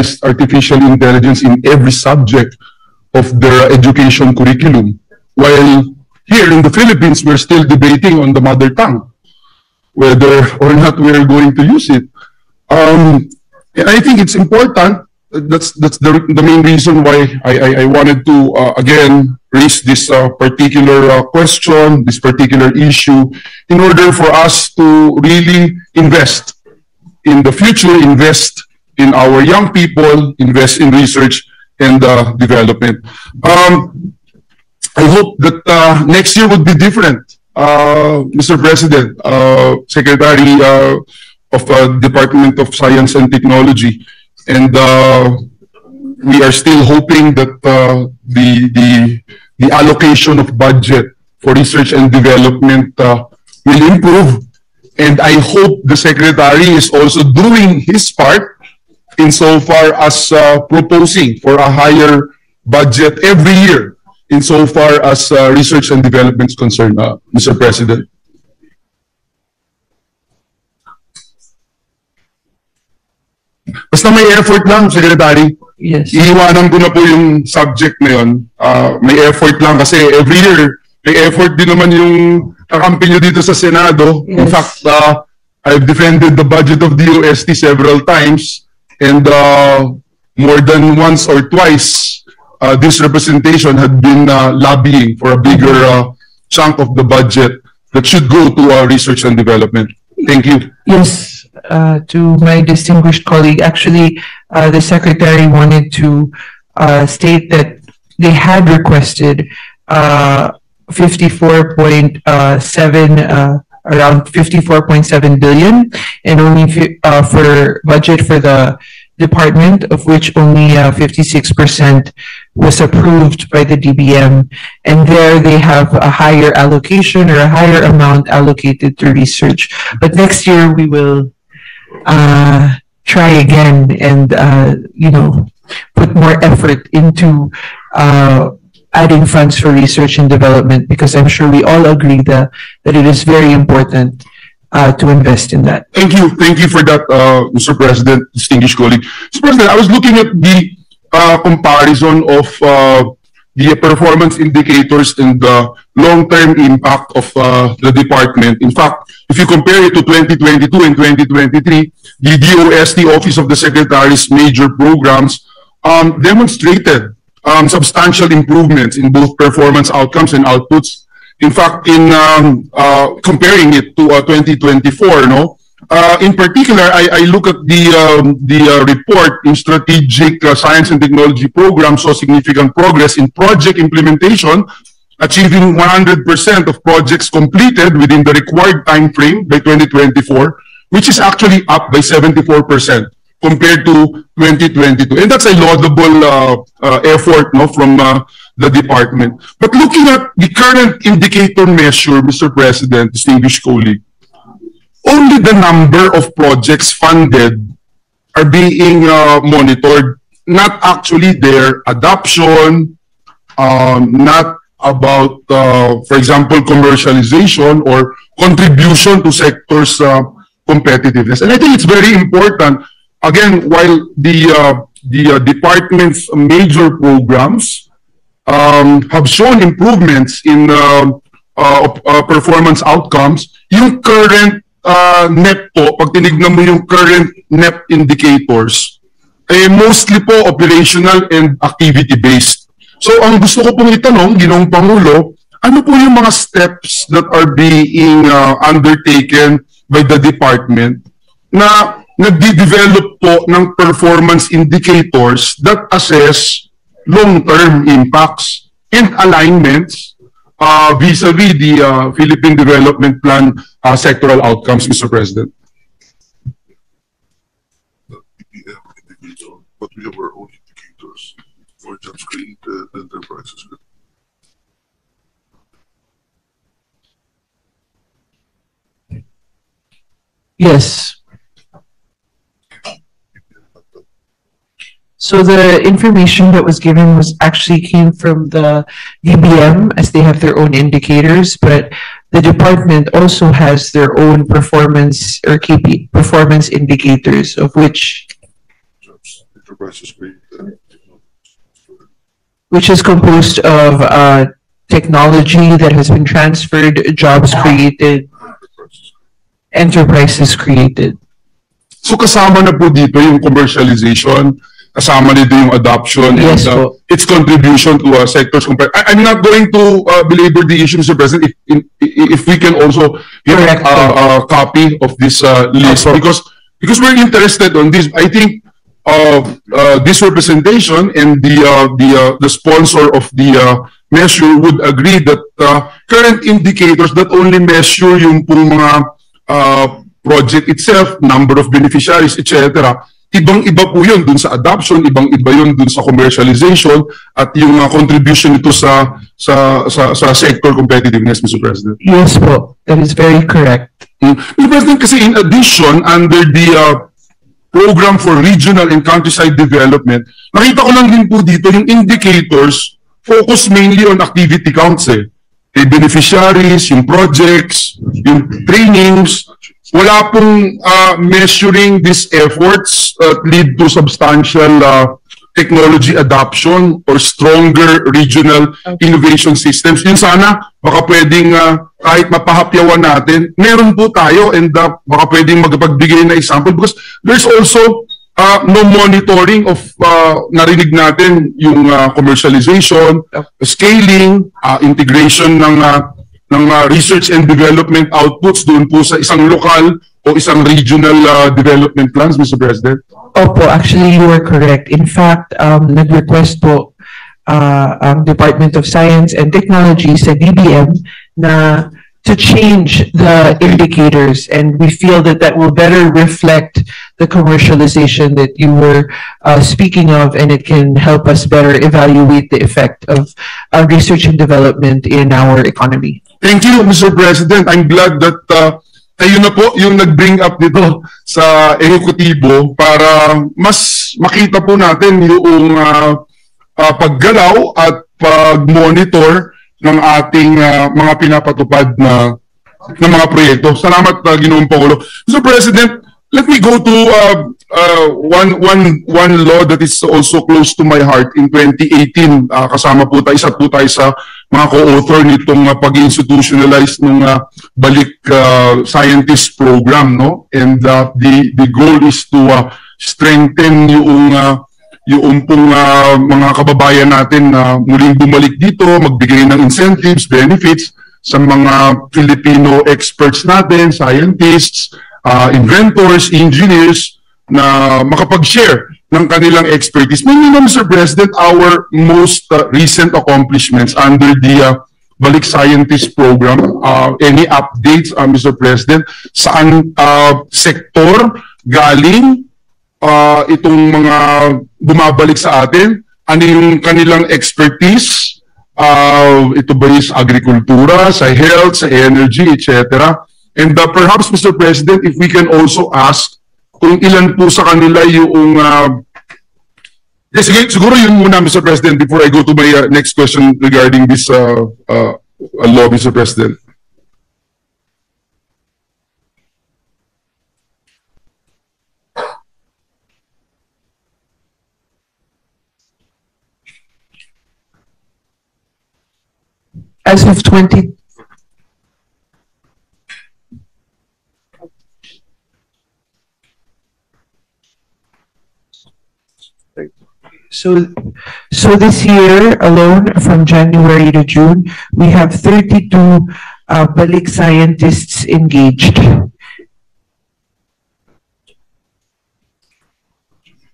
recognize artificial intelligence in every subject of their education curriculum. While here in the Philippines, we're still debating on the mother tongue, whether or not we're going to use it. And I think it's important. That's the main reason why I wanted to again raise this particular question, this particular issue, in order for us to really invest in the future, invest in our young people, invest in research and development. I hope that next year would be different, Mr. President, Secretary of Department of Science and Technology. And we are still hoping that the allocation of budget for research and development will improve. And I hope the Secretary is also doing his part insofar as proposing for a higher budget every year insofar as research and development is concerned, Mr. President. Basta may effort lang, Secretary. Yes. Iiwanan ko na po yung subject na yun. May effort lang kasi every year, may effort din naman yung kakampi nyo dito sa Senado. Yes. In fact, I've defended the budget of the UST several times and more than once or twice, this representation had been lobbying for a bigger chunk of the budget that should go to research and development. Thank you. Yes. To my distinguished colleague, actually, the Secretary wanted to state that they had requested 54.7 around 54.7 billion, and only for budget for the department, of which only 56% was approved by the DBM, and there they have a higher allocation or a higher amount allocated to research. But next year we will try again and you know, put more effort into adding funds for research and development, because I'm sure we all agree that it is very important to invest in that. Thank you for that, Mr. President, distinguished colleague. Mr. President, I was looking at the comparison of the performance indicators and the long-term impact of the department. In fact, if you compare it to 2022 and 2023, the DOST Office of the Secretary's major programs demonstrated substantial improvements in both performance outcomes and outputs. In fact, in comparing it to 2024, no, in particular, I look at the report in strategic science and technology programs saw significant progress in project implementation, achieving 100% of projects completed within the required time frame by 2024, which is actually up by 74% compared to 2022. And that's a laudable effort, no, from the department. But looking at the current indicator measure, Mr. President, distinguished colleague, only the number of projects funded are being monitored, not actually their adoption, not about, for example, commercialization or contribution to sectors' competitiveness. And I think it's very important, again, while the department's major programs have shown improvements in performance outcomes, yung current NEP po, pag tinignan mo yung current NEP indicators, mostly po operational and activity-based. So ang gusto ko pong itanong, Ginoong Pangulo, ano po yung mga steps that are being undertaken by the department na nagde-develop po ng performance indicators that assess long-term impacts and alignments vis-a-vis the Philippine Development Plan sectoral outcomes, Mr. President? But we have our own indicators for jobs created, enterprises. Yes. So the information that was given was actually came from the DBM, as they have their own indicators, but the department also has their own performance or KP performance indicators, of which enterprises created. which is composed of technology that has been transferred, jobs created, enterprises created. So kasama na po dito yung commercialization, kasama nito yung adoption, Yes and po. its contribution to sectors. I'm not going to belabor the issue, Mr. President, if we can also get Correct. a copy of this list, Opo. because we're interested on this. I think this representation and the sponsor of the measure would agree that current indicators that only measure yung pong mga project itself, number of beneficiaries, etc. Ibang-iba po yun dun sa adoption, ibang-iba yun dun sa commercialization at yung contribution nito sa sector competitiveness, Mr. President. Yes po, that is very correct. Mr. President, kasi in addition, under the Program for Regional and Countryside Development, nakita ko lang din po dito yung indicators focus mainly on activity counts eh. Yung beneficiaries, yung projects, yung trainings, wala pong measuring these efforts lead to substantial technology adoption or stronger regional innovation systems. Yun sana, baka pwedeng kahit mapahapyawan natin, meron po tayo and baka pwedeng magpagbigay na example because there's also no monitoring of narinig natin yung commercialization, scaling, integration ng research and development outputs doon po sa isang lokal o isang regional development plans, Mr. President? Opo, actually you are correct. In fact, nag-request po ang Department of Science and Technology sa DBM na to change the indicators, and we feel that that will better reflect the commercialization that you were speaking of, and it can help us better evaluate the effect of research and development in our economy. Thank you, Mr. President. I'm glad that kayo na po yung nag-bring up dito sa ehekutibo para mas makita po natin yung paggalaw at pag-monitor ng ating mga pinapatupad na mga proyekto. Salamat, Ginoong Pangulo. Mr. President, let me go to one law that is also close to my heart. In 2018, kasama po tayo, isa po tayo sa mga co-author nitong pag-institutionalize ng Balik Scientist Program, no? And the goal is to strengthen yung pong mga kababayan natin na muling bumalik dito, magbigay ng incentives, benefits sa mga Filipino experts natin, scientists, inventors, engineers, na makapag-share ng kanilang expertise. Maybe, Mr. President, our most recent accomplishments under the Balik Scientist Program, any updates, Mr. President, saan sektor galing itong mga bumabalik sa atin, ano yung kanilang expertise, ito ba is agrikultura, sa health, sa energy, etc. And perhaps, Mr. President, if we can also ask kung ilan po sa kanila yung siguro yun muna, Mr. President, before I go to my next question regarding this law, Mr. President. As of 20... So this year alone, from January to June, we have 32 Balik scientists engaged.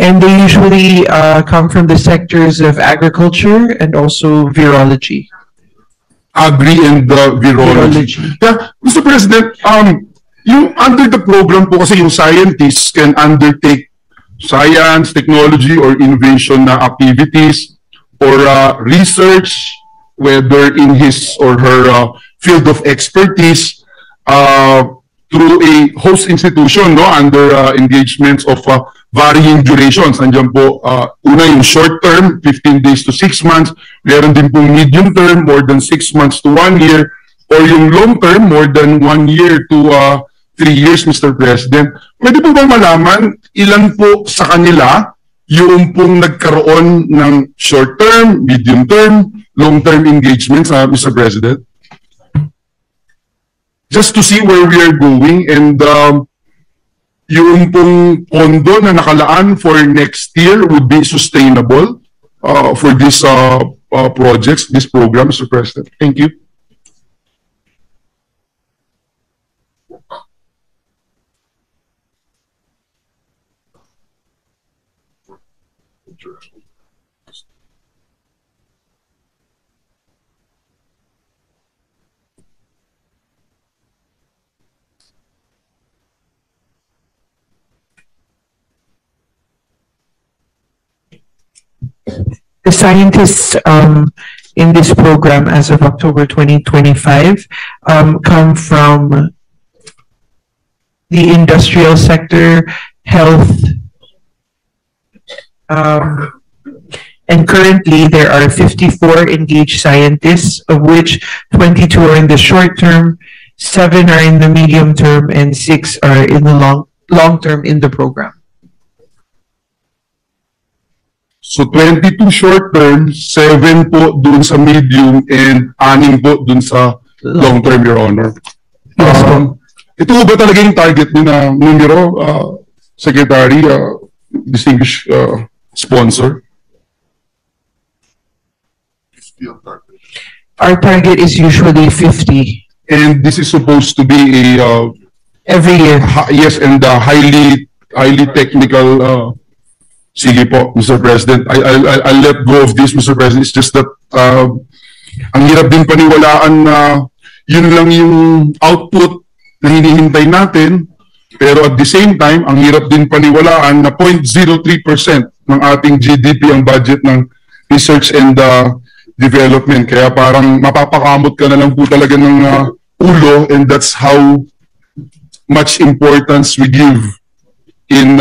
And they usually come from the sectors of agriculture and also virology. Agri and virology. Yeah, Mr. President, yung under the program po kasi yung scientists can undertake science, technology, or innovation na activities or research, whether in his or her field of expertise, through a host institution, no, under engagements of varying durations. Nandiyan po, una yung short term, 15 days to 6 months. Meron din po medium term, more than 6 months to 1 year. Or yung long term, more than 1 year to 3 years, Mr. President. Pwede po bang malaman ilan po sa kanila yung pong nagkaroon ng short-term, medium-term, long-term engagements, Mr. President? Just to see where we are going, and yung pong pondo na nakalaan for next year would be sustainable for these projects, this program, Mr. President. Thank you. The scientists in this program as of October 2025 come from the industrial sector, health, and currently there are 54 engaged scientists, of which 22 are in the short term, 7 are in the medium term, and 6 are in the long term in the program. So 22 short term, 7 po dun sa medium, and 6 po dun sa long term, Your Honor. Yes, po. Ito ba talaga yung target niyo na numero, Secretary, distinguished sponsor? Our target is usually 50 And this is supposed to be a every year. yes, and highly technical. Sige po, Mr. President. I'll let go of this, Mr. President. It's just that ang hirap din paniwalaan na yun lang yung output na hinihintay natin. Pero at the same time, ang hirap din paniwalaan na 0.03% ng ating GDP ang budget ng research and development. Kaya parang mapapakamot ka na lang po talaga ng ulo, and that's how much importance we give in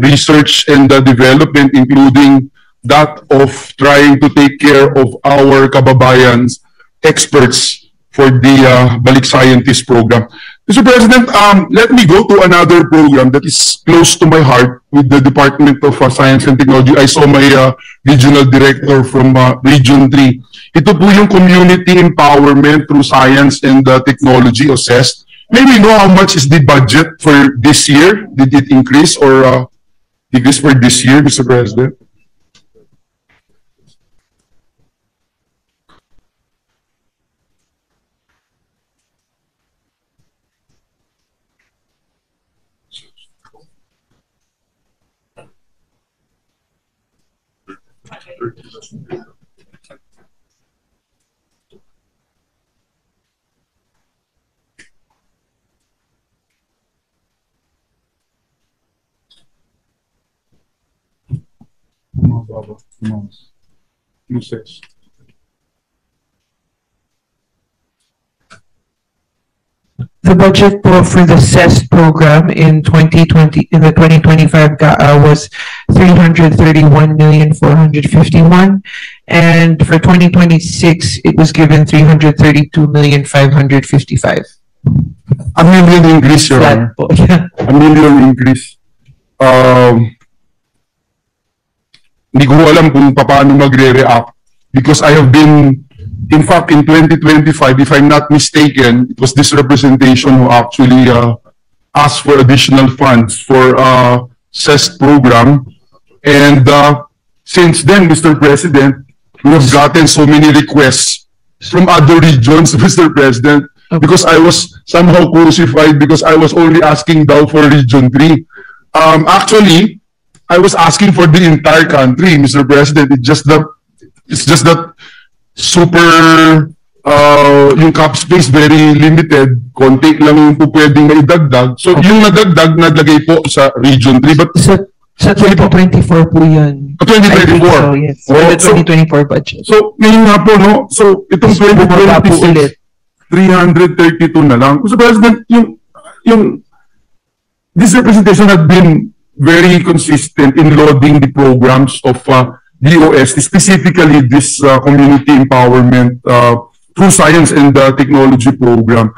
research and development, including that of trying to take care of our kababayans, experts for the Balik Scientist program. Mr. President, let me go to another program that is close to my heart with the Department of Science and Technology. I saw my regional director from Region 3. Ito po yung community empowerment through science and technology, o CEST. May we know how much is the budget for this year? Did it increase or decrease for this year, Mr. President? The budget for the CEST program in 2020, in the 2025 was 331,451, and for 2026 it was given 332,555. A million increase, Your Honor. Flat po, yeah. A million increase. Hindi ko alam kung paano magre-react because I have been, in fact, in 2025, if I'm not mistaken, it was this representation who actually asked for additional funds for CEST program. And since then, Mr. President, we have gotten so many requests from other regions, Mr. President, because I was somehow crucified because I was only asking daw for Region 3. Actually, I was asking for the entire country, Mr. President. It's just that super yung cap space very limited, konti lang yung po pwedeng maidagdag. So yung nadagdag, nalagay po sa Region 3. But Sa 2024 po yan. 2024? So, yes. Oh, The 2024 budget. So ngayon nga po, no? So itong Bumaba po ulit. 2026, 332 na lang. Mr. President, this representation had been very consistent in loading the programs of DOST, specifically this community empowerment through science and technology program.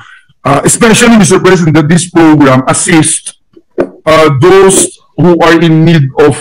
Especially, Mr. President, that this program assists those who are in need of